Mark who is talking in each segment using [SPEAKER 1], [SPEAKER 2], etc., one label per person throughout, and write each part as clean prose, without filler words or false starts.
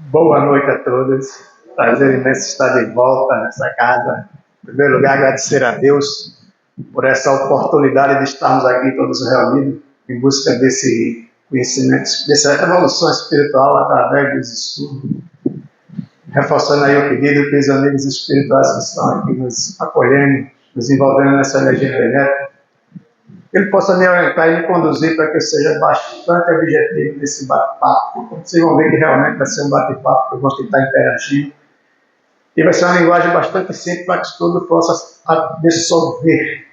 [SPEAKER 1] Boa noite a todos. Prazer imenso estar de volta nessa casa. Em primeiro lugar, agradecer a Deus por essa oportunidade de estarmos aqui todos reunidos em busca desse conhecimento, dessa evolução espiritual através dos estudos. Reforçando aí o pedido que os amigos espirituais que estão aqui nos acolhendo, nos envolvendo nessa energia benéfica, ele possa me orientar e me conduzir para que eu seja bastante objetivo nesse bate-papo. Vocês vão ver que realmente vai ser um bate-papo que eu gosto de estar interagindo. E vai ser uma linguagem bastante simples para que tudo possa absorver.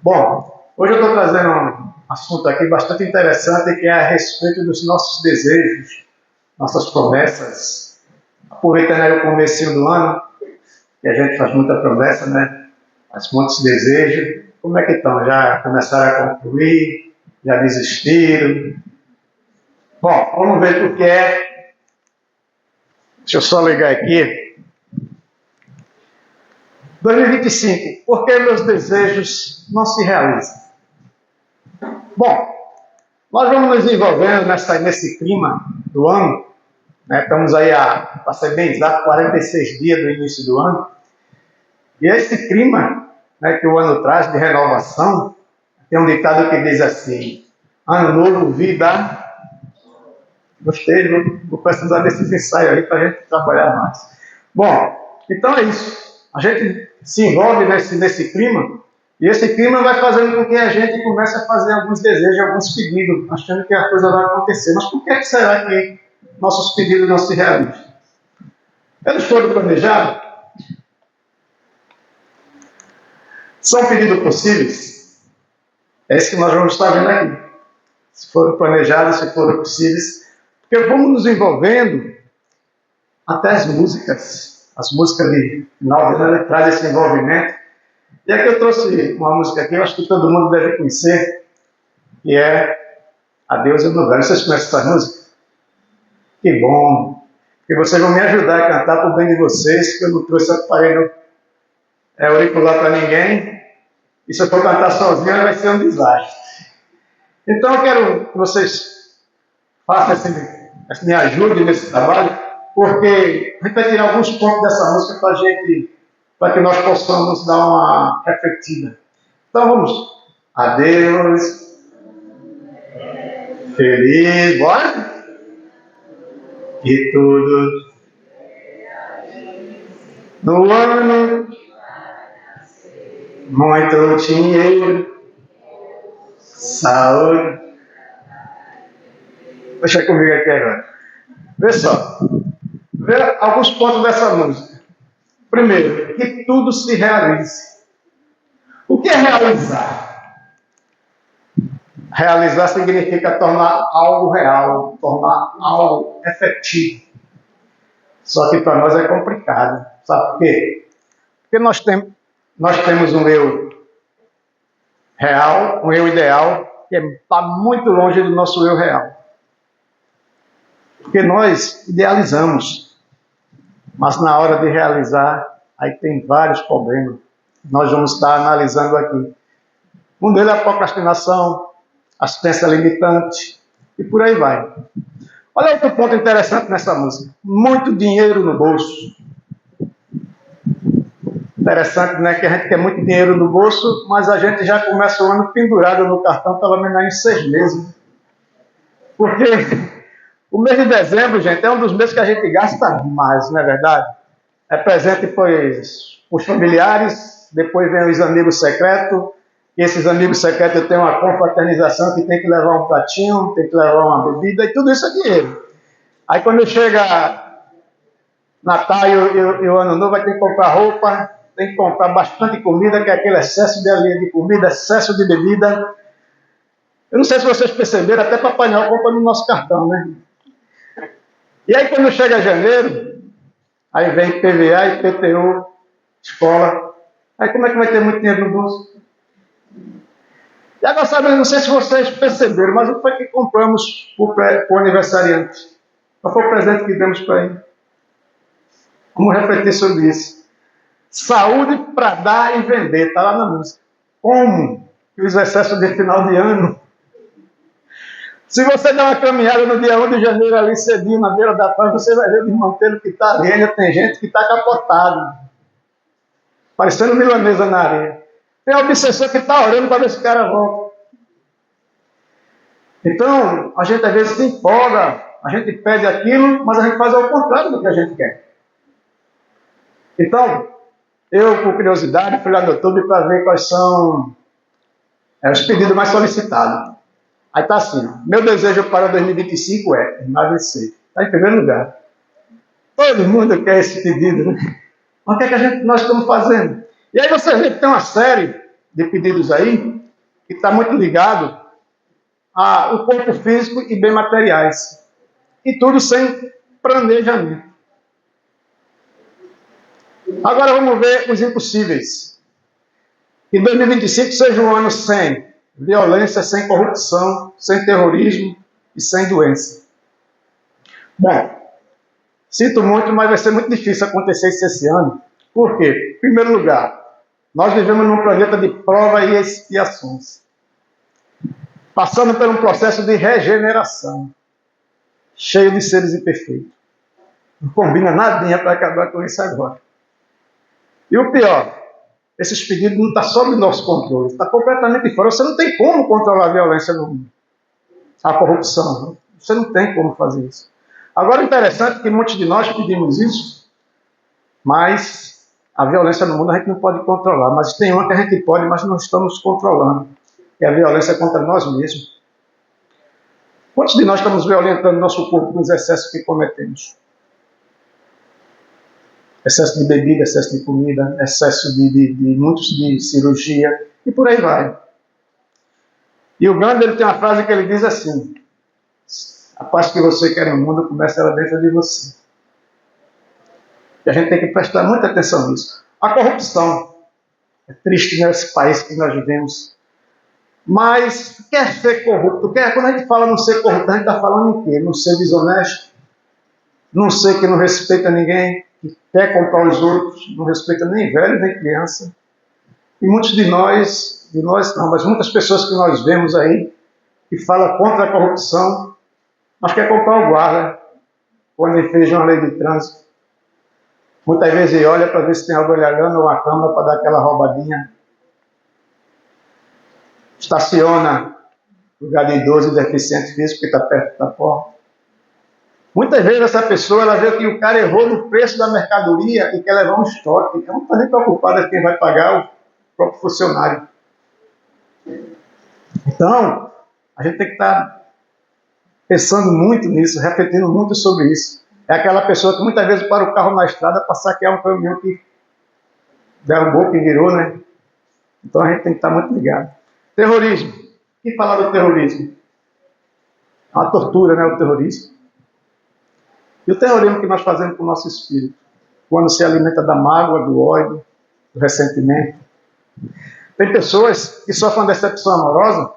[SPEAKER 1] Bom, hoje eu estou trazendo um assunto aqui bastante interessante que é a respeito dos nossos desejos, nossas promessas. Aproveitando aí o comecinho do ano, que a gente faz muita promessa, né? Faz muitos desejos. Como é que estão? Já começaram a concluir? Já desistiram? Bom, vamos ver o que é. Deixa eu só ligar aqui. 2025. Por que meus desejos não se realizam? Bom, nós vamos nos envolvendo nesse clima do ano. Né? Estamos aí, para ser bem exato, 46 dias do início do ano. E esse clima, né, que o ano traz de renovação, tem um ditado que diz assim: ano novo, vida. Gostei, vou precisar desses ensaios aí para a gente trabalhar mais. Bom, então é isso. A gente se envolve nesse clima, e esse clima vai fazendo com que a gente comece a fazer alguns desejos, alguns pedidos, achando que a coisa vai acontecer. Mas por que será que nossos pedidos não se realizam? Eles foram planejados? São pedidos possíveis? É isso que nós vamos estar vendo aqui. Se foram planejados, se foram possíveis. Porque vamos nos envolvendo até as músicas de final de ano traz esse envolvimento. E aqui eu trouxe uma música que eu acho que todo mundo deve conhecer, que é Adeus Eu Não Velho. Vocês conhecem essa música? Que bom! Porque vocês vão me ajudar a cantar por bem de vocês, que eu não trouxe aparelho auricular para ninguém. E se eu for cantar sozinho, vai ser um desastre. Então eu quero que vocês façam me ajudem nesse trabalho, porque a gente vai tirar alguns pontos dessa música para que nós possamos dar uma refletida. Então vamos. Adeus, feliz, bora? E tudo no ano, muito dinheiro, saúde. Deixa comigo aqui agora. Vê só. Vê alguns pontos dessa música. Primeiro, que tudo se realize. O que é realizar? Realizar significa tornar algo real, tornar algo efetivo. Só que para nós é complicado. Sabe por quê? Porque nós temos um eu real, um eu ideal, que está muito longe do nosso eu real. Porque nós idealizamos, mas na hora de realizar, aí tem vários problemas. Nós vamos estar analisando aqui. Um deles é a procrastinação, as crenças limitantes, e por aí vai. Olha outro ponto interessante nessa música. Muito dinheiro no bolso. Interessante, né? Que a gente quer muito dinheiro no bolso, mas a gente já começa o ano pendurado no cartão, pelo menos em 6 meses. Porque o mês de dezembro, gente, é um dos meses que a gente gasta mais, não é verdade? É presente, pois, os familiares, depois vem os amigos secretos, e esses amigos secretos têm uma confraternização que tem que levar um pratinho, tem que levar uma bebida, e tudo isso é dinheiro. Aí quando chega Natal e o Ano Novo, vai ter que comprar roupa, tem que comprar bastante comida, que é aquele excesso de comida, excesso de bebida. Eu não sei se vocês perceberam, até Papai Noel compra no nosso cartão, né? E aí quando chega janeiro, aí vem IPVA, IPTU, escola. Aí como é que vai ter muito dinheiro no bolso? E agora, sabe, eu não sei se vocês perceberam, mas o que foi que compramos para o aniversariante? Qual foi o presente que demos para ele? Vamos refletir sobre isso. Saúde para dar e vender, está lá na música. Como? E os excessos de final de ano Se você der uma caminhada no dia 1 de janeiro ali cedinho na beira da praia, você vai ver o desmantelo que está ali. Ainda tem gente que está capotado, parecendo milanesa na areia. Tem obsessor que está orando para ver se o cara volta. Então, a gente às vezes se empolga, a gente pede aquilo, mas a gente faz ao contrário do que a gente quer. Então, eu, por curiosidade, fui lá no YouTube para ver quais são os pedidos mais solicitados. Aí está assim, meu desejo para 2025 é emagrecer. Está em primeiro lugar. Todo mundo quer esse pedido, né? Mas o que é que nós estamos fazendo? E aí você vê que tem uma série de pedidos aí que está muito ligado ao corpo físico e bem materiais. E tudo sem planejamento. Agora vamos ver os impossíveis. Que 2025 seja um ano sem violência, sem corrupção, sem terrorismo e sem doença. Bom, sinto muito, mas vai ser muito difícil acontecer isso esse ano. Por quê? Em primeiro lugar, nós vivemos num planeta de prova e expiações, passando por um processo de regeneração, cheio de seres imperfeitos. Não combina nadinha para acabar com isso agora. E o pior, esses pedidos não estão sob nosso controle, está completamente fora. Você não tem como controlar a violência no mundo, a corrupção. Você não tem como fazer isso. Agora, interessante que muitos de nós pedimos isso, mas a violência no mundo a gente não pode controlar. Mas tem uma que a gente pode, mas não estamos controlando, que é a violência contra nós mesmos. Quantos de nós estamos violentando nosso corpo com os excessos que cometemos? Excesso de bebida, excesso de comida, excesso de muitos de cirurgia, e por aí vai. E o Gandhi ele tem uma frase que ele diz assim: a paz que você quer no mundo começa ela dentro de você. E a gente tem que prestar muita atenção nisso. A corrupção. É triste nesse país que nós vivemos. Mas quer ser corrupto? Quando a gente fala não ser corrupto, a gente está falando em quê? Não ser desonesto? Não ser que não respeita ninguém? Que quer comprar os outros? Não respeita nem velho, nem criança? E muitos de nós não, mas muitas pessoas que nós vemos aí, que falam contra a corrupção, mas quer comprar o guarda, quando ele fez uma lei de trânsito. Muitas vezes ele olha para ver se tem alguém olhando ou uma câmera para dar aquela roubadinha. Estaciona no lugar de idoso e deficiente físico que está perto da porta. Muitas vezes essa pessoa ela vê que o cara errou no preço da mercadoria e quer levar um estoque. Então não está nem preocupada quem vai pagar, o próprio funcionário. Então, a gente tem que estar pensando muito nisso, refletindo muito sobre isso. É aquela pessoa que muitas vezes para o carro na estrada para saquear um caminhão que derrubou, que virou, né? Então a gente tem que estar muito ligado. Terrorismo. O que falar do terrorismo? É uma tortura, né? O terrorismo. E o terrorismo que nós fazemos com o nosso espírito, quando se alimenta da mágoa, do ódio, do ressentimento. Tem pessoas que sofrem decepção amorosa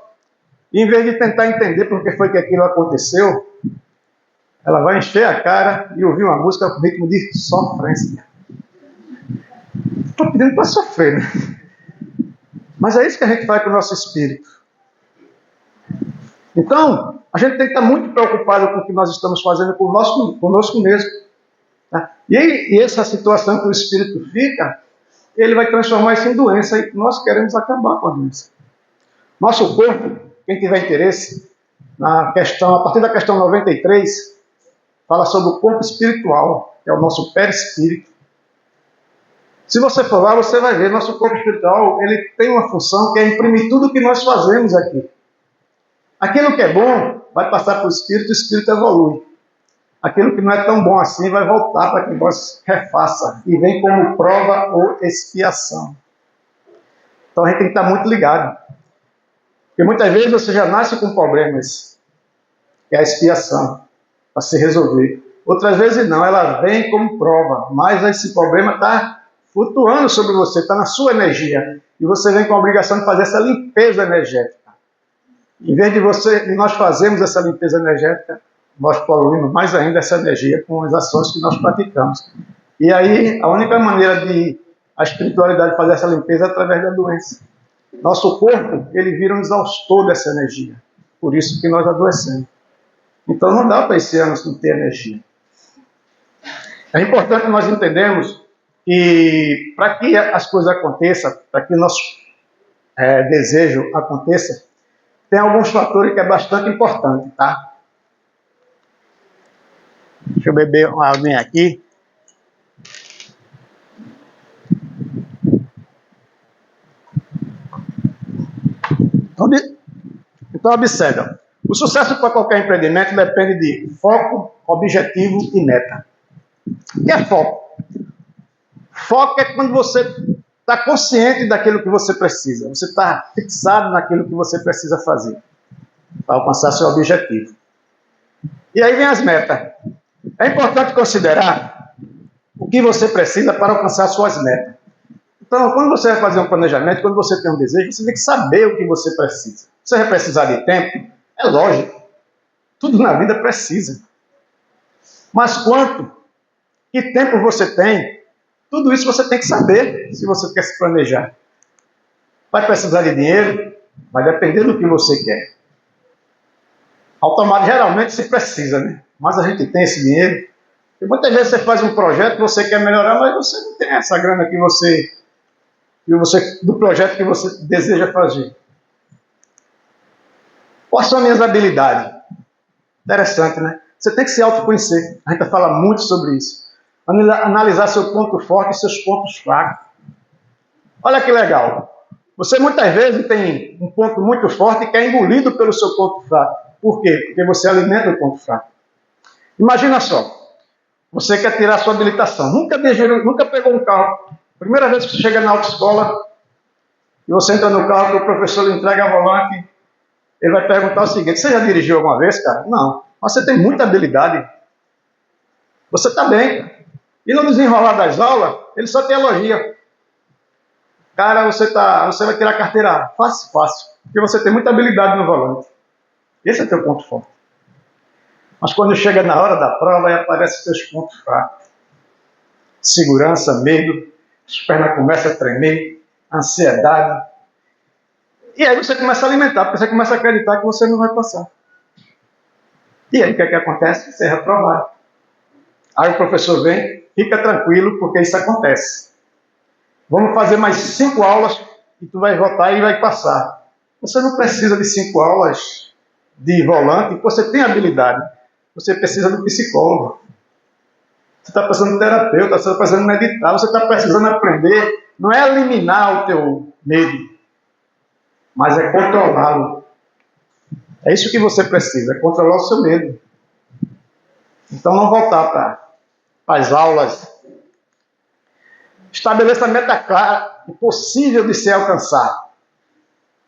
[SPEAKER 1] e em vez de tentar entender por que foi que aquilo aconteceu, ela vai encher a cara e ouvir uma música com ritmo de sofrência. Estou pedindo para sofrer, né? Mas é isso que a gente faz com o nosso espírito. Então, a gente tem que estar muito preocupado com o que nós estamos fazendo conosco mesmo. Tá? E essa situação que o espírito fica, ele vai transformar isso em doença e nós queremos acabar com a doença. Nosso corpo, quem tiver interesse, a partir da questão 93, fala sobre o corpo espiritual, que é o nosso perispírito. Se você for lá, você vai ver, nosso corpo espiritual ele tem uma função que é imprimir tudo o que nós fazemos aqui. Aquilo que é bom vai passar para o espírito evolui. Aquilo que não é tão bom assim vai voltar para que nós refaça e vem como prova ou expiação. Então a gente tem que estar muito ligado. Porque muitas vezes você já nasce com problemas, que é a expiação, para se resolver. Outras vezes não, ela vem como prova, mas esse problema está flutuando sobre você, está na sua energia. E você vem com a obrigação de fazer essa limpeza energética. Em vez de nós fazermos essa limpeza energética, nós poluímos mais ainda essa energia com as ações que nós praticamos. E aí, a única maneira de a espiritualidade fazer essa limpeza é através da doença. Nosso corpo, ele vira um exaustor dessa energia. por isso que nós adoecemos. Então não dá para esse ano não ter energia. É importante nós entendermos que para que as coisas aconteçam, para que o nosso desejo aconteça, tem alguns fatores que é bastante importante, tá? Deixa eu beber uma aguinha aqui. Então observa. O sucesso para qualquer empreendimento depende de foco, objetivo e meta. O que é foco? Foco é quando você está consciente daquilo que você precisa. Você está fixado naquilo que você precisa fazer para alcançar seu objetivo. E aí vem as metas. É importante considerar o que você precisa para alcançar suas metas. Então, quando você vai fazer um planejamento, quando você tem um desejo, você tem que saber o que você precisa. Você vai precisar de tempo? É lógico. Tudo na vida precisa. Mas quanto? Que tempo você tem? Tudo isso você tem que saber se você quer se planejar. Vai precisar de dinheiro? Vai depender do que você quer. Automático, geralmente se precisa, né? Mas a gente tem esse dinheiro. E muitas vezes você faz um projeto, você quer melhorar, mas você não tem essa grana que do projeto que você deseja fazer. Quais são as minhas habilidades? Interessante, né? Você tem que se autoconhecer. A gente fala muito sobre isso. Analisar seu ponto forte e seus pontos fracos. Olha que legal. Você muitas vezes tem um ponto muito forte que é engolido pelo seu ponto fraco. Por quê? Porque você alimenta o ponto fraco. Imagina só. Você quer tirar sua habilitação. Nunca pegou um carro. Primeira vez que você chega na autoescola e você entra no carro que o professor lhe entrega a volante, ele vai perguntar o seguinte: você já dirigiu alguma vez, cara? Não. Mas você tem muita habilidade. Você está bem. E no desenrolar das aulas, ele só te elogia. Cara, você vai tirar a carteira fácil. Porque você tem muita habilidade no volante. Esse é teu ponto forte. Mas quando chega na hora da prova, aí aparecem teus pontos fracos. Segurança, medo, as pernas começam a tremer, ansiedade. E aí você começa a alimentar, porque você começa a acreditar que você não vai passar. E aí o que é que acontece? Você é reprovado. Aí o professor vem, fica tranquilo, porque isso acontece. Vamos fazer mais 5 aulas e tu vai voltar e vai passar. Você não precisa de 5 aulas de volante, você tem habilidade. Você precisa do psicólogo. Você está precisando de terapeuta, você está precisando meditar, você está precisando aprender. Não é eliminar o teu medo, mas é controlá-lo. É isso que você precisa, é controlar o seu medo. Então não voltar para as aulas. Estabeleça a meta clara e possível de ser alcançada.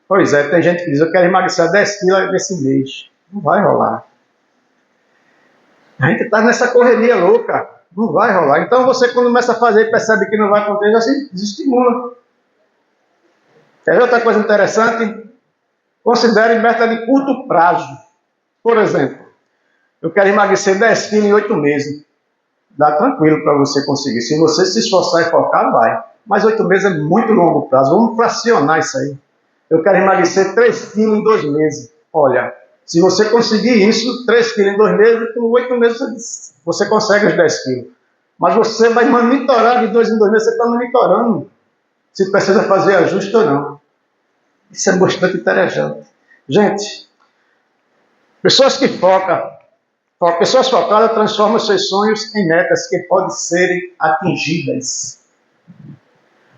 [SPEAKER 1] Pois é, tem gente que diz: eu quero emagrecer 10 quilos nesse mês. Não vai rolar. A gente está nessa correria louca. Não vai rolar. Então você, quando começa a fazer e percebe que não vai acontecer, já se desestimula. Quer ver outra coisa interessante? Considere meta de curto prazo. Por exemplo, eu quero emagrecer 10 quilos em 8 meses. Dá tranquilo para você conseguir. Se você se esforçar e focar, vai. Mas 8 meses é muito longo prazo. Vamos fracionar isso aí. Eu quero emagrecer 3 quilos em 2 meses. Olha, se você conseguir isso, 3 quilos em 2 meses, com 8 meses você consegue os 10 quilos. Mas você vai monitorar de 2 em 2 meses, você está monitorando se precisa fazer ajuste ou não. Isso é bastante interessante. Gente, pessoas focadas transformam seus sonhos em metas que podem serem atingidas.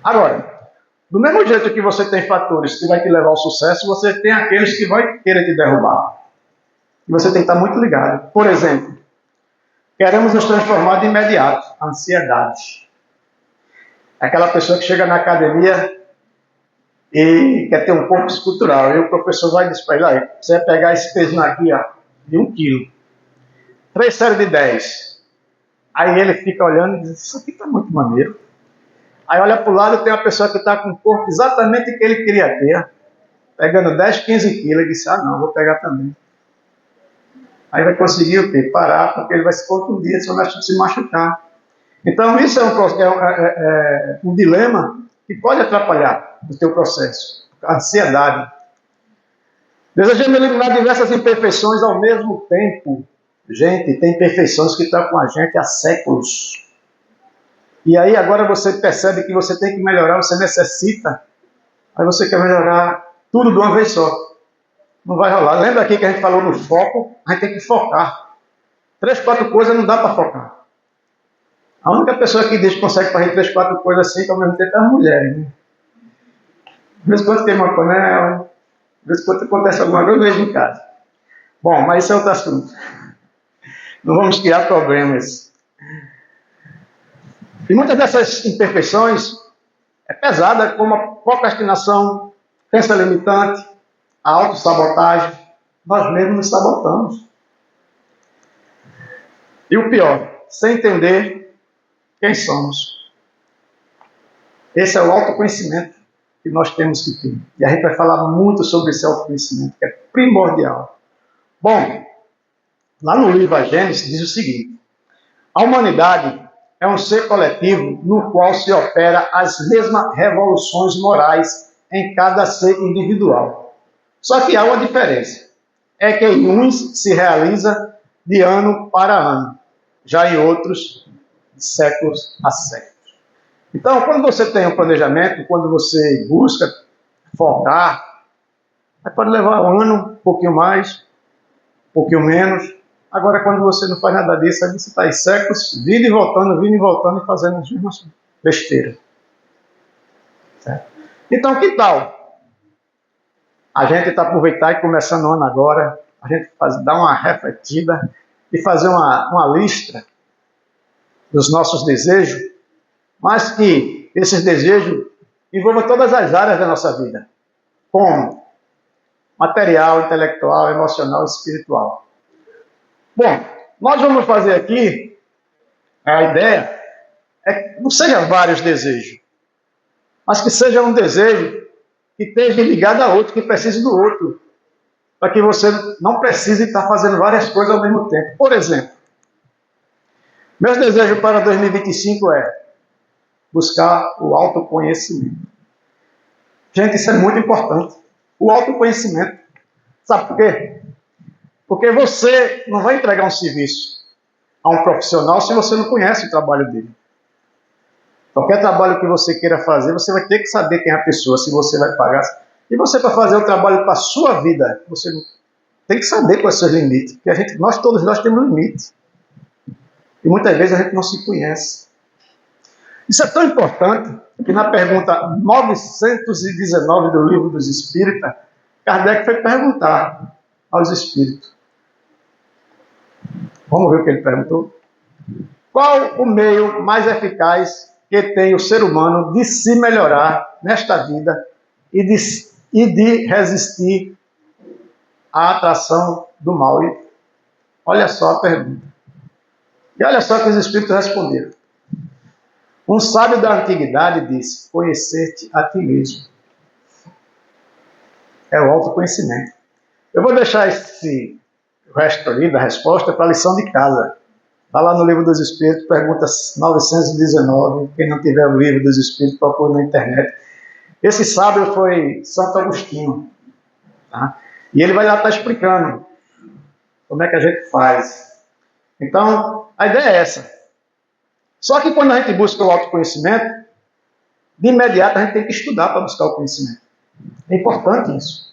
[SPEAKER 1] Agora, do mesmo jeito que você tem fatores que vai te levar ao sucesso, você tem aqueles que vão querer te derrubar. E você tem que estar muito ligado. Por exemplo, queremos nos transformar de imediato. Ansiedade. Aquela pessoa que chega na academia e quer ter um corpo escultural. E o professor vai dizer para ele: você vai pegar esse peso aqui, ó, de 1 quilo. 3 séries de 10. Aí ele fica olhando e diz: isso aqui está muito maneiro. Aí olha para o lado, tem uma pessoa que está com o corpo exatamente que ele queria ter, pegando 10, 15 quilos, e disse: ah não, vou pegar também. Aí vai conseguir o quê? Parar, porque ele vai se contundir, se machucar. Então isso é um dilema que pode atrapalhar o teu processo. A ansiedade. Desejamos eliminar diversas imperfeições ao mesmo tempo. Gente, tem imperfeições que estão com a gente há séculos. E aí agora você percebe que você tem que melhorar, você necessita. Aí você quer melhorar tudo de uma vez só. Não vai rolar. Lembra aqui que a gente falou no foco? A gente tem que focar. 3, 4 coisas não dá para focar. A única pessoa que diz que consegue fazer 3, 4 coisas assim, ao mesmo tempo, é as mulheres. Né? De vez em quando queima a panela, de vez em quando acontece alguma coisa, eu vejo em casa. Bom, mas isso é outro assunto. Não vamos criar problemas. E muitas dessas imperfeições é pesada, como a procrastinação, crença limitante, a autossabotagem. Nós mesmos nos sabotamos. E o pior, sem entender quem somos. Esse é o autoconhecimento que nós temos que ter. E a gente vai falar muito sobre esse autoconhecimento, que é primordial. Bom, lá no livro A Gênesis diz o seguinte: a humanidade é um ser coletivo no qual se opera as mesmas revoluções morais em cada ser individual. Só que há uma diferença. É que em uns se realiza de ano para ano, já em outros de séculos a séculos. Então, quando você tem um planejamento, quando você busca focar, pode levar um ano, um pouquinho mais, um pouquinho menos. Agora, quando você não faz nada disso, aí você está em séculos, vindo e voltando e fazendo as mesmas besteiras. Certo? Então, que tal a gente aproveitar e começando o ano agora, a gente dar uma refletida e fazer uma lista dos nossos desejos, mas que esses desejos envolvam todas as áreas da nossa vida, como material, intelectual, emocional e espiritual. Bom, nós vamos fazer aqui, a ideia é que não sejam vários desejos, mas que seja um desejo que esteja ligado a outro, que precise do outro, para que você não precise estar fazendo várias coisas ao mesmo tempo. Por exemplo, meus desejos para 2025 é buscar o autoconhecimento. Gente, isso é muito importante. O autoconhecimento. Sabe por quê? Porque você não vai entregar um serviço a um profissional se você não conhece o trabalho dele. Qualquer trabalho que você queira fazer, você vai ter que saber quem é a pessoa, se você vai pagar. E você, para fazer o trabalho para a sua vida, você tem que saber quais são os seus limites. Porque todos nós temos limites. E muitas vezes a gente não se conhece. Isso é tão importante que na pergunta 919 do Livro dos Espíritos, Kardec foi perguntar aos espíritos. Vamos ver o que ele perguntou? Qual o meio mais eficaz que tem o ser humano de se melhorar nesta vida e de resistir à atração do mal? E olha só a pergunta. E olha só o que os espíritos responderam. Um sábio da antiguidade disse: conhecer-te a ti mesmo. É o autoconhecimento. Eu vou deixar o resto ali da resposta para a lição de casa. Está lá no Livro dos Espíritos, pergunta 919. Quem não tiver o Livro dos Espíritos, procura na internet. Esse sábio foi Santo Agostinho. Tá? E ele vai lá estar explicando como é que a gente faz. Então, a ideia é essa. Só que quando a gente busca o autoconhecimento, de imediato a gente tem que estudar para buscar o conhecimento. É importante isso.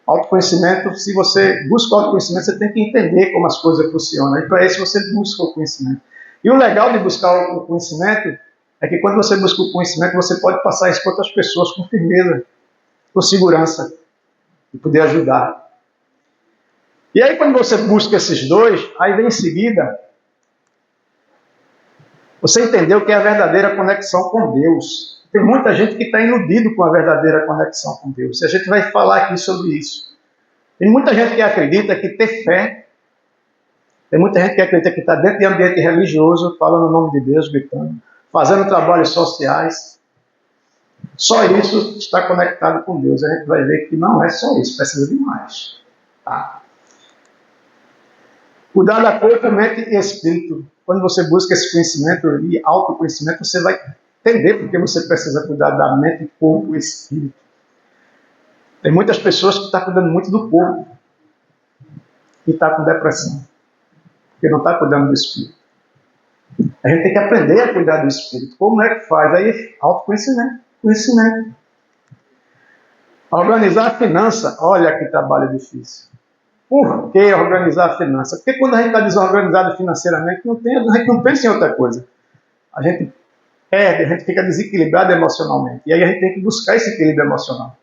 [SPEAKER 1] Autoconhecimento, se você busca o autoconhecimento, você tem que entender como as coisas funcionam. E para isso você busca o conhecimento. E o legal de buscar o conhecimento é que quando você busca o conhecimento, você pode passar isso para outras pessoas com firmeza, com segurança, e poder ajudar. E aí quando você busca esses dois, aí vem em seguida, você entendeu que é a verdadeira conexão com Deus. Tem muita gente que está iludido com a verdadeira conexão com Deus. E a gente vai falar aqui sobre isso. Tem muita gente que acredita que ter fé, tem muita gente que acredita que está dentro de ambiente religioso, falando o nome de Deus, gritando, fazendo trabalhos sociais. Só isso está conectado com Deus. A gente vai ver que não é só isso, precisa de mais. Tá? Cuidar da corpo, mente e espírito. Quando você busca esse conhecimento e autoconhecimento, você vai entender porque você precisa cuidar da mente, corpo e espírito. Tem muitas pessoas que estão cuidando muito do corpo e está com depressão, porque não está cuidando do espírito. A gente tem que aprender a cuidar do espírito. Como é que faz? Aí, autoconhecimento, conhecimento. Organizar a finança, olha que trabalho difícil. Por que organizar a finança? Porque quando a gente está desorganizado financeiramente, a gente não pensa em outra coisa. A gente perde, a gente fica desequilibrado emocionalmente. E aí a gente tem que buscar esse equilíbrio emocional.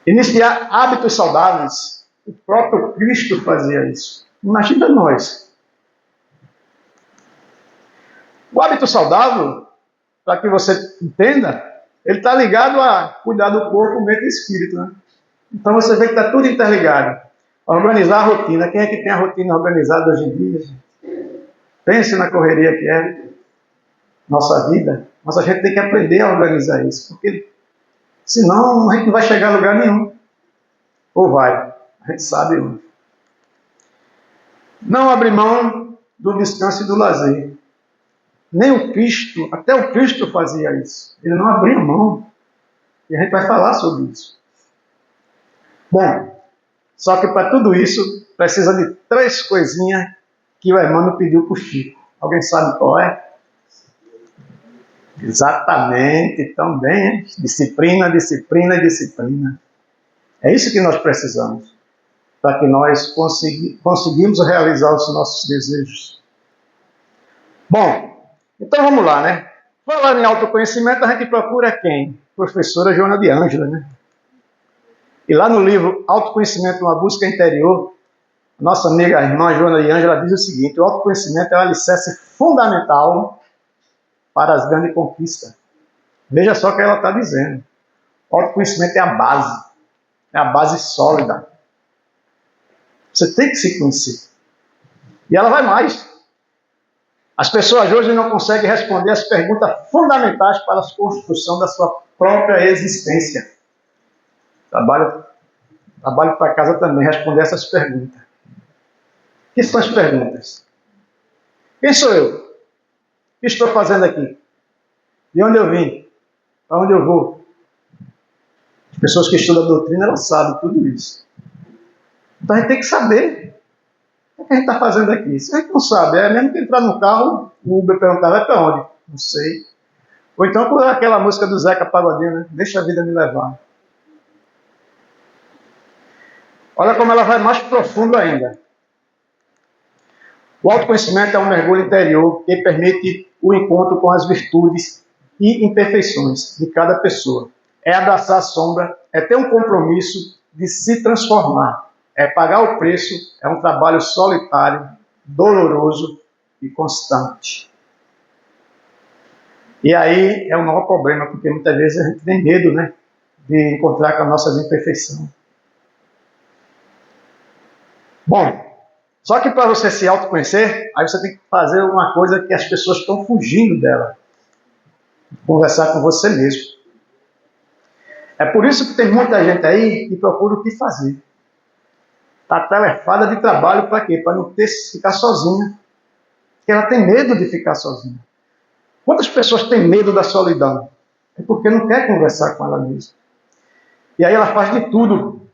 [SPEAKER 1] Iniciar hábitos saudáveis. O próprio Cristo fazia isso. Imagina nós. O hábito saudável, para que você entenda, ele está ligado a cuidar do corpo, mente e espírito, né? Então você vê que está tudo interligado. Organizar a rotina. Quem é que tem a rotina organizada hoje em dia? Pense na correria que é nossa vida. Mas a gente tem que aprender a organizar isso. Porque senão a gente não vai chegar a lugar nenhum. Ou vai. A gente sabe onde. Não abrir mão do descanso e do lazer. Nem o Cristo, até o Cristo fazia isso. Ele não abria mão. E a gente vai falar sobre isso. Bom, só que para tudo isso precisa de 3 coisinhas que o Emmanuel pediu para o Chico. Alguém sabe qual é? Exatamente, também. Disciplina, disciplina, disciplina. É isso que nós precisamos para que nós conseguimos realizar os nossos desejos. Bom, então vamos lá, né? Falando em autoconhecimento, a gente procura quem? Professora Joana de Ângela, né? E lá no livro Autoconhecimento, uma busca interior, nossa amiga, a irmã Joana de Ângela diz o seguinte: o autoconhecimento é o alicerce fundamental para as grandes conquistas. Veja só o que ela está dizendo. O autoconhecimento é a base sólida. Você tem que se conhecer. E ela vai mais. As pessoas hoje não conseguem responder as perguntas fundamentais para a construção da sua própria existência. Trabalho para casa também, responder essas perguntas. O que são as perguntas? Quem sou eu? O que estou fazendo aqui? De onde eu vim? Para onde eu vou? As pessoas que estudam a doutrina, elas sabem tudo isso. Então a gente tem que saber o que a gente está fazendo aqui. Se a gente não sabe, é mesmo que entrar no carro, o Uber perguntar, vai para onde? Não sei. Ou então por aquela música do Zeca Pagodinho, né? Deixa a vida me levar. Olha como ela vai mais profundo ainda. O autoconhecimento é um mergulho interior que permite o encontro com as virtudes e imperfeições de cada pessoa. É abraçar a sombra, é ter um compromisso de se transformar, é pagar o preço, é um trabalho solitário, doloroso e constante. E aí é o maior problema, porque muitas vezes a gente tem medo, né, de encontrar com as nossas imperfeições. Bom, só que para você se autoconhecer, aí você tem que fazer uma coisa que as pessoas estão fugindo dela. Conversar com você mesmo. É por isso que tem muita gente aí que procura o que fazer. Está atarefada de trabalho para quê? Para não ter que ficar sozinha. Porque ela tem medo de ficar sozinha. Quantas pessoas têm medo da solidão? É porque não quer conversar com ela mesma. E aí ela faz de tudo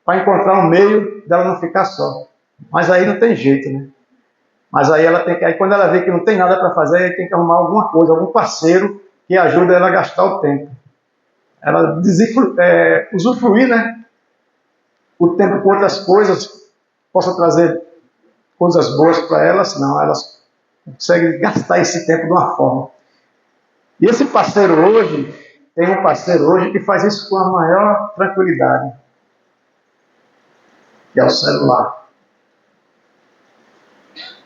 [SPEAKER 1] para encontrar um meio dela não ficar só. Mas aí não tem jeito, né? Mas aí ela tem que, aí quando ela vê que não tem nada para fazer, aí tem que arrumar alguma coisa, algum parceiro que ajude ela a gastar o tempo. Ela usufruir, né? O tempo com outras coisas, possa trazer coisas boas para elas, não, elas conseguem gastar esse tempo de uma forma. E esse parceiro hoje, tem um parceiro hoje que faz isso com a maior tranquilidade, que é o celular.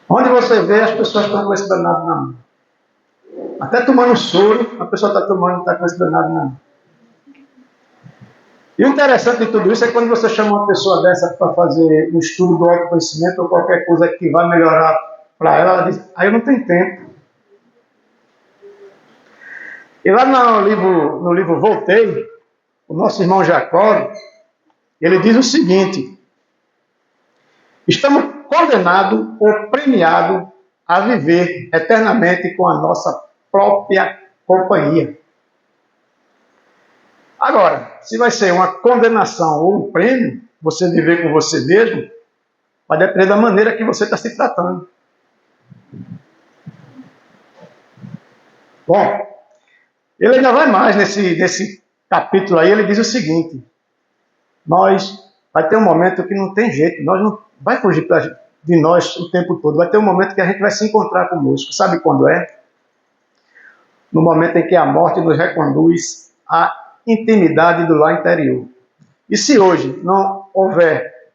[SPEAKER 1] Onde você vê, as pessoas estão com esse danado na mão. Até tomando soro, a pessoa está com esse danado na mão. E o interessante de tudo isso é quando você chama uma pessoa dessa para fazer um estudo do autoconhecimento ou qualquer coisa que vai melhorar para ela, ela diz, aí eu não tenho tempo. E lá no livro Voltei, o nosso irmão Jacó, ele diz o seguinte: estamos condenados ou premiados a viver eternamente com a nossa própria companhia. Agora, se vai ser uma condenação ou um prêmio, você viver com você mesmo, vai depender da maneira que você está se tratando. Bom, ele ainda vai mais nesse capítulo aí, ele diz o seguinte: vai ter um momento que não tem jeito, nós não vai fugir de nós o tempo todo, vai ter um momento que a gente vai se encontrar conosco. Sabe quando é? No momento em que a morte nos reconduz à intimidade do lar interior. E se hoje não houver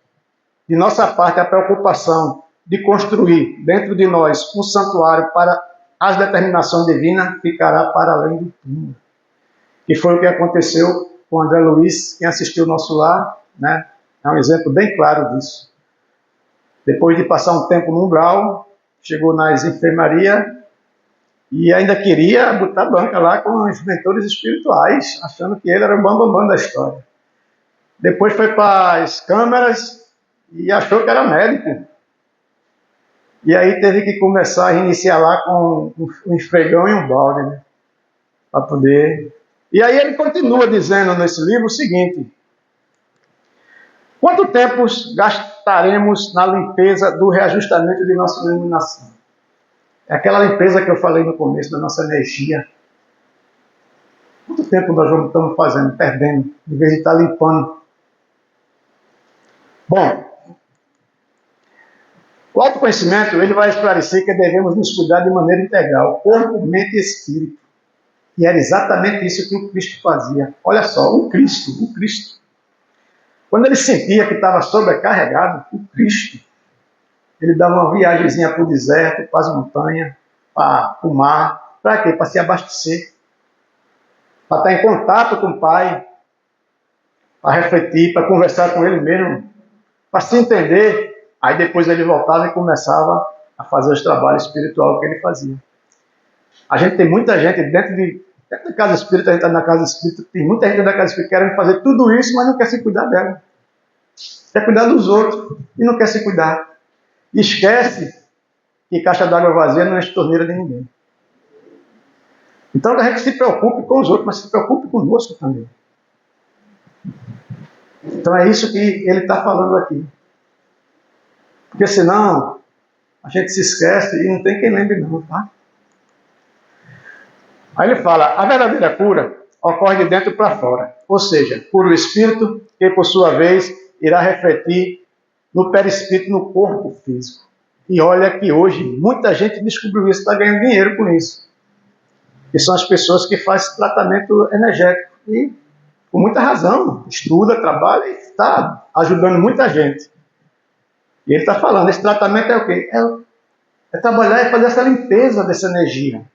[SPEAKER 1] de nossa parte a preocupação de construir dentro de nós um santuário para as determinações divinas, ficará para além do túmulo. Que foi o que aconteceu com o André Luiz, quem assistiu ao nosso lar, né? É um exemplo bem claro disso. Depois de passar um tempo no umbral, chegou nas enfermarias e ainda queria botar banca lá com os mentores espirituais, achando que ele era o bambambam da história. Depois foi para as câmeras e achou que era médico. E aí teve que começar a iniciar lá com um esfregão e um balde, né? Para poder... E aí ele continua dizendo nesse livro o seguinte: quanto tempo gastaremos na limpeza do reajustamento de nossa iluminação? É aquela limpeza que eu falei no começo da nossa energia. Quanto tempo nós estamos fazendo, perdendo, em vez de estar limpando? Bom, o autoconhecimento ele vai esclarecer que devemos nos cuidar de maneira integral, corpo, mente e espírito. E era exatamente isso que o Cristo fazia. Olha só, o Cristo. Quando ele sentia que estava sobrecarregado, o Cristo, ele dava uma viagemzinha para o deserto, para as montanhas, para o mar. Para quê? Para se abastecer. Para estar em contato com o Pai. Para refletir, para conversar com Ele mesmo. Para se entender. Aí depois ele voltava e começava a fazer os trabalhos espirituais que ele fazia. A gente tem muita gente dentro da casa espírita, a gente está na casa espírita, tem muita gente da casa espírita que quer fazer tudo isso, mas não quer se cuidar dela. Quer cuidar dos outros e não quer se cuidar. E esquece que caixa d'água vazia não enche torneira de ninguém. Então a gente se preocupe com os outros, mas se preocupe conosco também. Então é isso que ele está falando aqui. Porque senão a gente se esquece e não tem quem lembre não, tá? Aí ele fala, a verdadeira cura ocorre de dentro para fora. Ou seja, cura o espírito, que por sua vez irá refletir no perispírito, no corpo físico. E olha que hoje muita gente descobriu isso, está ganhando dinheiro com isso. Que são as pessoas que fazem tratamento energético. E com muita razão, estuda, trabalha e está ajudando muita gente. E ele está falando, esse tratamento é o quê? É trabalhar e fazer essa limpeza dessa energia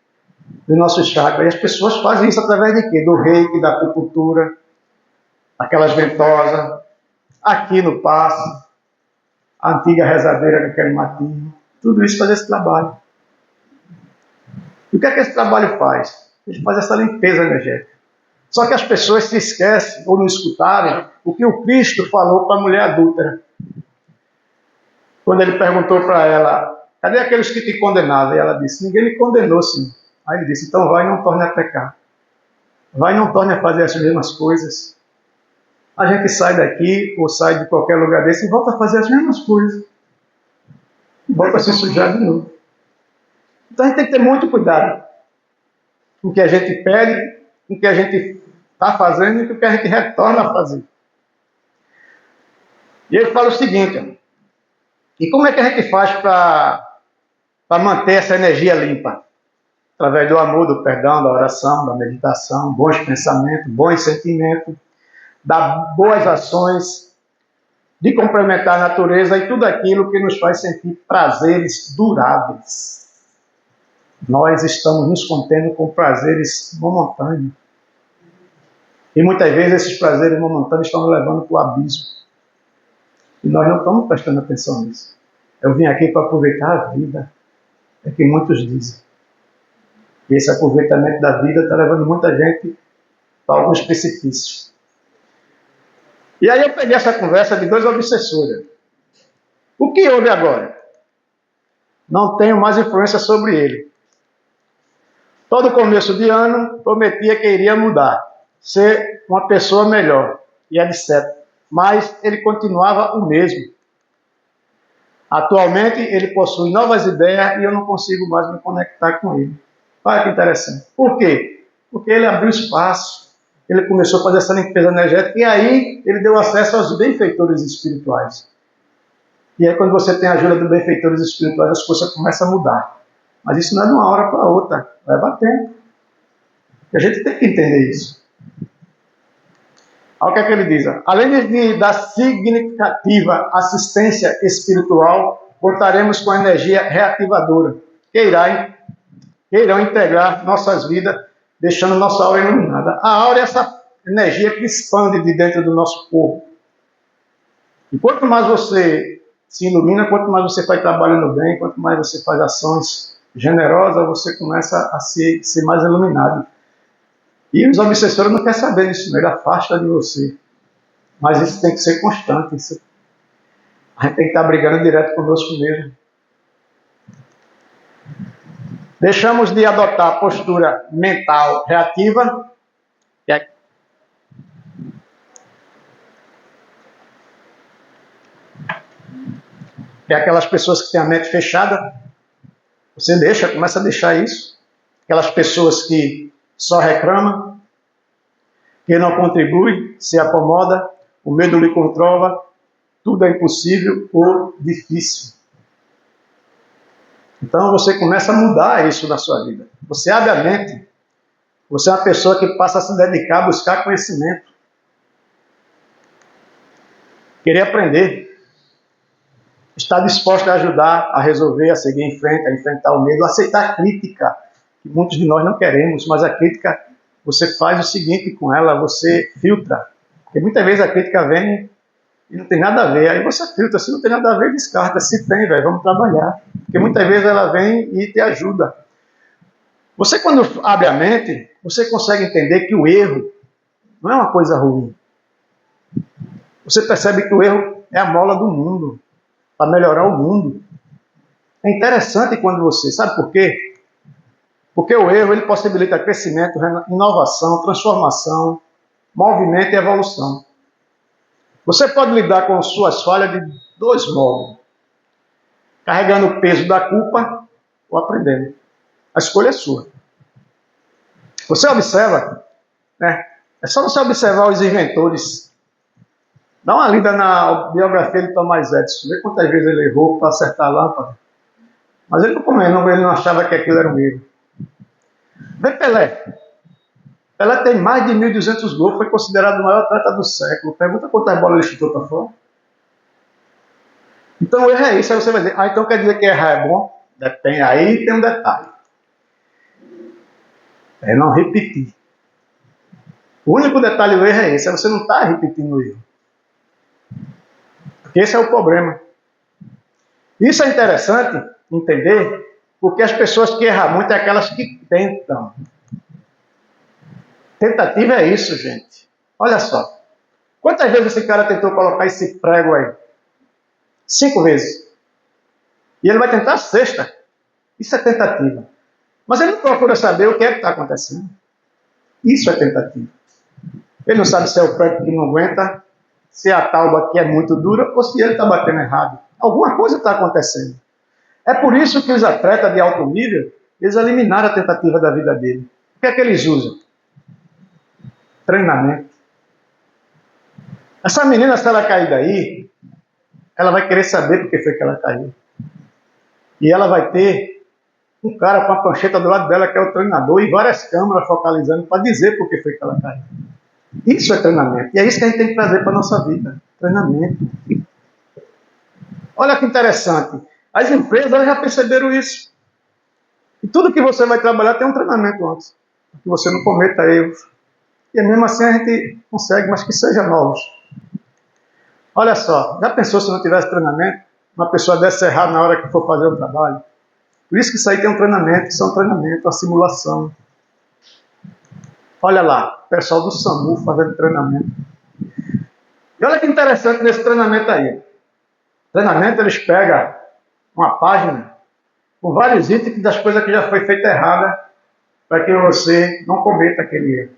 [SPEAKER 1] do nosso chakra. E as pessoas fazem isso através de quê? Do reiki, da acupuntura, aquelas ventosas, aqui no passe, a antiga rezadeira daquele matinho. Tudo isso faz esse trabalho. E o que é que esse trabalho faz? Ele faz essa limpeza energética. Só que as pessoas se esquecem ou não escutaram o que o Cristo falou para a mulher adúltera. Quando ele perguntou para ela, cadê aqueles que te condenavam? E ela disse, ninguém me condenou, Senhor. Aí ele disse, então vai e não torne a pecar. Vai e não torne a fazer as mesmas coisas. A gente sai daqui ou sai de qualquer lugar desse e volta a fazer as mesmas coisas. E volta a se sujar de novo. Então a gente tem que ter muito cuidado com o que a gente pede, com o que a gente está fazendo e com o que a gente retorna a fazer. E ele fala o seguinte, e como é que a gente faz para manter essa energia limpa? Através do amor, do perdão, da oração, da meditação, bons pensamentos, bons sentimentos, das boas ações, de complementar a natureza e tudo aquilo que nos faz sentir prazeres duráveis. Nós estamos nos contendo com prazeres momentâneos. E muitas vezes esses prazeres momentâneos estão nos levando para o abismo. E nós não estamos prestando atenção nisso. Eu vim aqui para aproveitar a vida. É o que muitos dizem. E esse aproveitamento da vida está levando muita gente para alguns precipícios. E aí eu peguei essa conversa de dois obsessores. O que houve agora? Não tenho mais influência sobre ele. Todo começo de ano prometia que iria mudar. ser uma pessoa melhor, e etc. Mas ele continuava o mesmo. Atualmente, ele possui novas ideias e eu não consigo mais me conectar com ele. Olha que interessante. Por quê? Porque ele abriu espaço, ele começou a fazer essa limpeza energética e aí ele deu acesso aos benfeitores espirituais. E aí, quando você tem a ajuda dos benfeitores espirituais, as coisas começam a mudar. Mas isso não é de uma hora para outra, leva tempo. E a gente tem que entender isso. Olha o que é que ele diz. Além da significativa assistência espiritual, contaremos com a energia reativadora, que irão integrar nossas vidas, deixando nossa aura iluminada. A aura é essa energia que expande de dentro do nosso corpo. E quanto mais você se ilumina, quanto mais você vai trabalhando bem, quanto mais você faz ações generosas, você começa a ser mais iluminado. E os obsessores não querem saber disso, ele afasta de você. Mas isso tem que ser constante. A gente tem que estar brigando direto conosco mesmo. Deixamos de adotar a postura mental reativa, que é aquelas pessoas que têm a mente fechada. Você começa a deixar isso. Aquelas pessoas que só reclamam, que não contribui, se acomoda, o medo lhe controla, tudo é impossível ou difícil. Então você começa a mudar isso na sua vida. Você abre a mente. Você é uma pessoa que passa a se dedicar a buscar conhecimento. Querer aprender. Estar disposto a ajudar, a resolver, a seguir em frente, a enfrentar o medo, a aceitar a crítica, que muitos de nós não queremos, mas a crítica, você faz o seguinte com ela, você filtra. Porque muitas vezes a crítica vem e não tem nada a ver, aí você filtra, se não tem nada a ver, descarta, se tem, vamos trabalhar. Porque muitas vezes ela vem e te ajuda. Você quando abre a mente, você consegue entender que o erro não é uma coisa ruim. Você percebe que o erro é a mola do mundo, para melhorar o mundo. É interessante quando você, sabe por quê? Porque o erro ele possibilita crescimento, inovação, transformação, movimento e evolução. Você pode lidar com suas falhas de dois modos. Carregando o peso da culpa ou aprendendo. A escolha é sua. Você observa, né? É só você observar os inventores. Dá uma lida na biografia de Thomas Edison. Vê quantas vezes ele errou para acertar a lâmpada. Mas ele não achava que aquilo era um erro. Vê Pelé. Pelé tem mais de 1.200 gols, foi considerado o maior atleta do século. Pergunta quantas bolas ele chutou para fora. Então o erro é isso. Aí você vai dizer, então quer dizer que errar é bom? Depende. Aí tem um detalhe. É não repetir. O único detalhe do erro é esse, é você não está repetindo o erro. Porque esse é o problema. Isso é interessante entender, porque as pessoas que erram muito é aquelas que tentam. Tentativa é isso, gente. Olha só. Quantas vezes esse cara tentou colocar esse prego aí? 5 vezes. E ele vai tentar a sexta. Isso é tentativa. Mas ele não procura saber o que é que está acontecendo. Isso é tentativa. Ele não sabe se é o prego que não aguenta, se a tauba que é muito dura, ou se ele está batendo errado. Alguma coisa está acontecendo. É por isso que os atletas de alto nível, eles eliminaram a tentativa da vida dele. O que é que eles usam? Treinamento. Essa menina, se ela cair daí, ela vai querer saber por que foi que ela caiu. E ela vai ter um cara com a prancheta do lado dela, que é o treinador, e várias câmeras focalizando para dizer por que foi que ela caiu. Isso é treinamento. E é isso que a gente tem que trazer para a nossa vida. Treinamento. Olha que interessante. As empresas já perceberam isso. E tudo que você vai trabalhar tem um treinamento antes. Para que você não cometa erros. E mesmo assim a gente consegue, mas que seja novos. Olha só, já pensou se não tivesse treinamento? Uma pessoa desse errado na hora que for fazer o trabalho? Por isso que isso aí tem um treinamento, isso é um treinamento, uma simulação. Olha lá, o pessoal do SAMU fazendo treinamento. E olha que interessante nesse treinamento aí. O treinamento, eles pegam uma página com vários itens das coisas que já foi feita errada para que você não cometa aquele erro.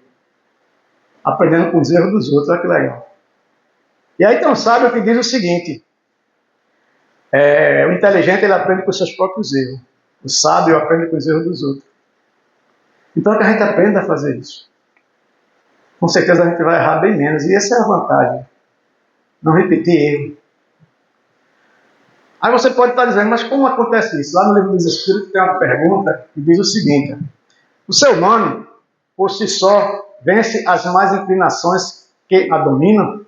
[SPEAKER 1] aprendendo com os erros dos outros. Olha que legal. E aí tem um sábio que diz o seguinte: o inteligente ele aprende com os seus próprios erros. O sábio aprende com os erros dos outros. Então que a gente aprenda a fazer isso. Com certeza a gente vai errar bem menos. E essa é a vantagem. Não repetir erro. Aí você pode estar dizendo, mas como acontece isso? Lá no Livro dos Espíritos tem uma pergunta que diz o seguinte: o ser humano, por si só, vence as más inclinações que a dominam?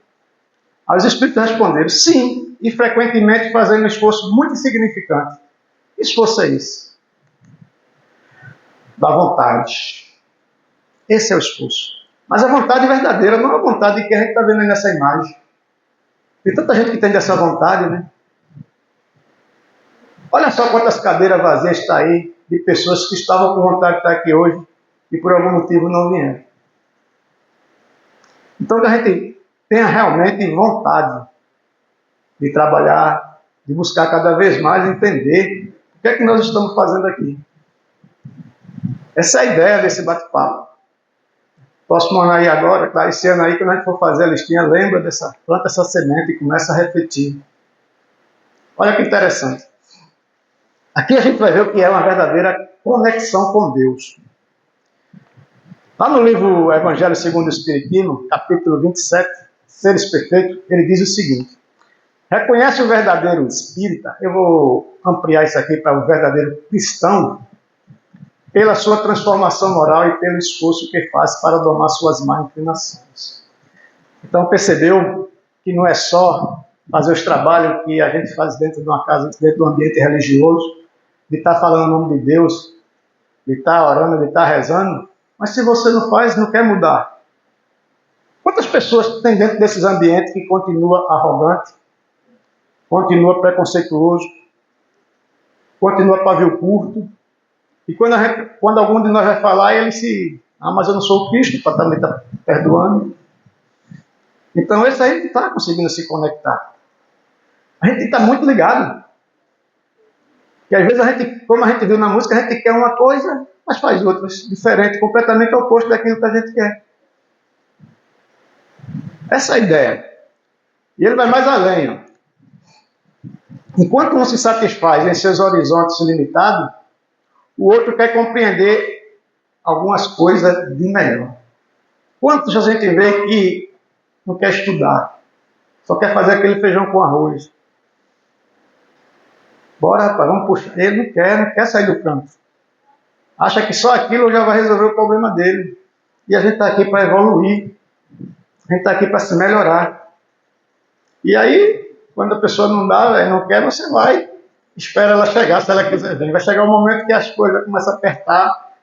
[SPEAKER 1] Aí os Espíritos responderam, sim, e frequentemente fazendo um esforço muito insignificante. Que esforço é esse? Da vontade. Esse é o esforço. Mas a vontade verdadeira, não a vontade que a gente está vendo aí nessa imagem. Tem tanta gente que tem dessa vontade, né? Olha só quantas cadeiras vazias está aí de pessoas que estavam com vontade de estar aqui hoje e por algum motivo não vieram. Então que a gente tenha realmente vontade de trabalhar, de buscar cada vez mais entender o que é que nós estamos fazendo aqui. Essa é a ideia desse bate-papo. Próximo ano aí agora, tá? Esse ano aí, quando a gente for fazer a listinha, lembra dessa, planta essa semente e começa a refletir. Olha que interessante. Aqui a gente vai ver o que é uma verdadeira conexão com Deus. Lá no livro Evangelho segundo o Espiritismo, capítulo 27, Seres Perfeitos, ele diz o seguinte: reconhece o verdadeiro espírita, eu vou ampliar isso aqui para o verdadeiro cristão, pela sua transformação moral e pelo esforço que faz para domar suas más inclinações. Então percebeu que não é só fazer os trabalhos que a gente faz dentro de uma casa, dentro de um ambiente religioso, de estar falando o nome de Deus, de estar orando, de estar rezando, mas se você não faz, não quer mudar. Quantas pessoas tem dentro desses ambientes que continua arrogante, continua preconceituoso, continua pavio curto, e quando algum de nós vai falar, ele se... mas eu não sou o Cristo para também estar perdoando. Então esse aí não está conseguindo se conectar. A gente está muito ligado. E às vezes a gente, como a gente viu na música, a gente quer uma coisa, mas faz outras, diferente, completamente oposto daquilo que a gente quer. Essa é a ideia. E ele vai mais além. Ó. Enquanto um se satisfaz em seus horizontes limitados, o outro quer compreender algumas coisas de melhor. Quantos a gente vê que não quer estudar, só quer fazer aquele feijão com arroz? Bora, rapaz, vamos puxar. Ele não quer sair do campo. Acha que só aquilo já vai resolver o problema dele. E a gente está aqui para evoluir. A gente está aqui para se melhorar. E aí, quando a pessoa não dá, não quer, você vai. Espera ela chegar, se ela quiser vir. Vai chegar um momento que as coisas começam a apertar.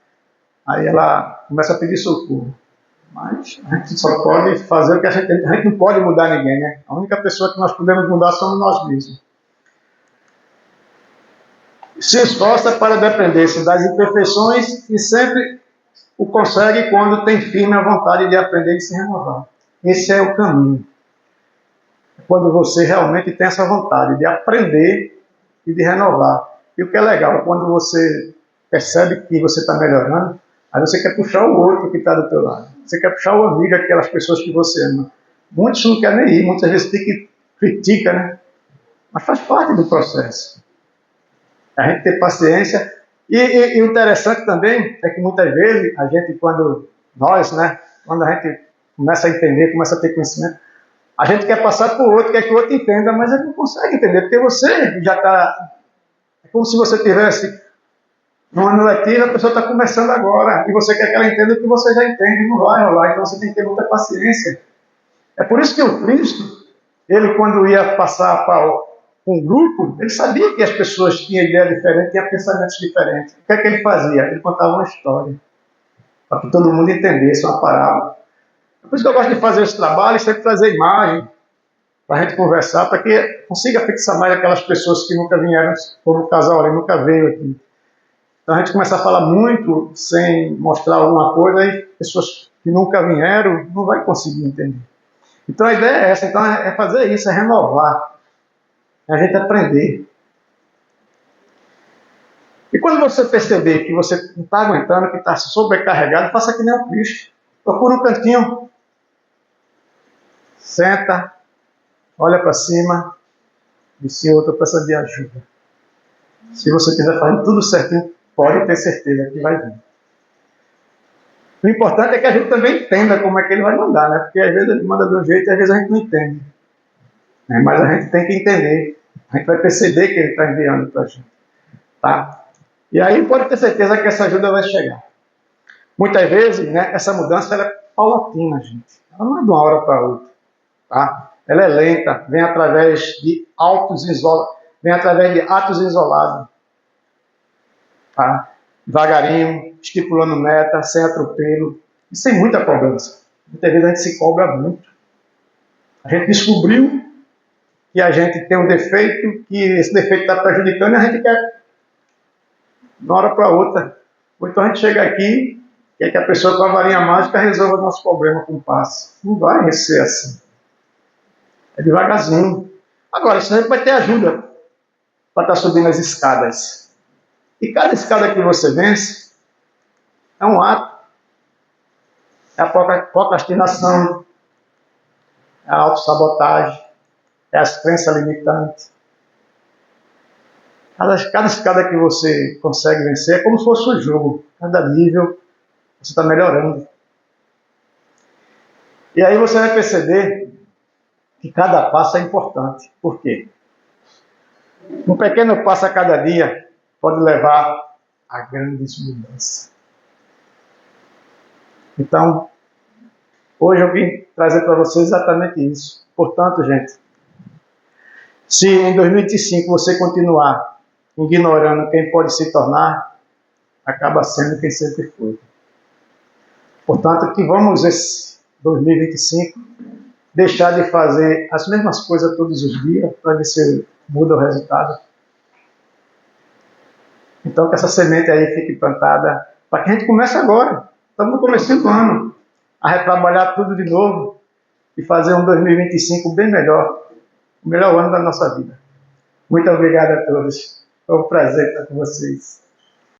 [SPEAKER 1] Aí ela começa a pedir socorro. Mas a gente só pode fazer o que a gente não pode mudar ninguém, né? A única pessoa que nós podemos mudar somos nós mesmos. Se esforça para depender-se das imperfeições e sempre o consegue quando tem firme a vontade de aprender e se renovar. Esse é o caminho. Quando você realmente tem essa vontade de aprender e de renovar. E o que é legal, quando você percebe que você está melhorando, aí você quer puxar o outro que está do teu lado. Você quer puxar o amigo, aquelas pessoas que você ama. Muitos não querem nem ir, muitas vezes critica, né? Mas faz parte do processo. A gente ter paciência. E o interessante também é que muitas vezes a gente, quando a gente começa a entender, começa a ter conhecimento, a gente quer passar para o outro, quer que o outro entenda, mas ele não consegue entender, porque você já está... É como se você tivesse no ano letivo, a pessoa está começando agora, e você quer que ela entenda o que você já entende, e não vai rolar, então você tem que ter muita paciência. É por isso que o Cristo, ele quando ia passar para um grupo, ele sabia que as pessoas tinham ideia diferente, tinham pensamentos diferentes. O que é que ele fazia? Ele contava uma história, para que todo mundo entendesse uma parábola. É por isso que eu gosto de fazer esse trabalho e sempre trazer imagem, para a gente conversar, para que consiga fixar mais aquelas pessoas que nunca vieram, como o casal ali nunca veio aqui. Então a gente começa a falar muito sem mostrar alguma coisa e pessoas que nunca vieram não vai conseguir entender. Então a ideia é essa, então é fazer isso, é renovar, é a gente aprender. E quando você perceber que você não está aguentando, que está sobrecarregado, faça que nem o Cristo. Procura um cantinho, Senta, olha para cima, diz: Senhor, estou precisando de ajuda. Se você estiver fazendo tudo certinho, pode ter certeza que vai vir. O importante é que a gente também entenda como é que ele vai mandar, né? Porque às vezes ele manda de um jeito e às vezes a gente não entende. Mas a gente tem que entender. A gente vai perceber que ele está enviando para a gente. Tá? E aí pode ter certeza que essa ajuda vai chegar. Muitas vezes, né, essa mudança ela é paulatina, gente. Ela não é de uma hora para outra. Tá? Ela é lenta, vem através de atos isolados. Tá? Devagarinho, estipulando meta, sem atropelo e sem muita cobrança. Muitas vezes a gente se cobra muito. A gente descobriu que a gente tem um defeito, que esse defeito está prejudicando e a gente quer, de uma hora para outra. Ou então a gente chega aqui, quer que a pessoa com a varinha mágica resolva o nosso problema com passe. Não vai ser assim. É devagarzinho. Agora, senão a gente vai ter ajuda para estar subindo as escadas. E cada escada que você vence é um ato. É a procrastinação, é a autossabotagem, é as crenças limitantes. Cada escada que você consegue vencer é como se fosse um jogo. Cada nível você está melhorando. E aí você vai perceber que cada passo é importante. Por quê? Um pequeno passo a cada dia pode levar a grandes mudanças. Então, hoje eu vim trazer para vocês exatamente isso. Portanto, gente, se em 2025 você continuar ignorando quem pode se tornar, acaba sendo quem sempre foi. Portanto, que vamos esse 2025 deixar de fazer as mesmas coisas todos os dias para ver se muda o resultado. Então, que essa semente aí fique plantada para que a gente comece agora. Estamos no começo do ano a retrabalhar tudo de novo e fazer um 2025 bem melhor, o melhor ano da nossa vida. Muito obrigado a todos. Foi um prazer estar com vocês.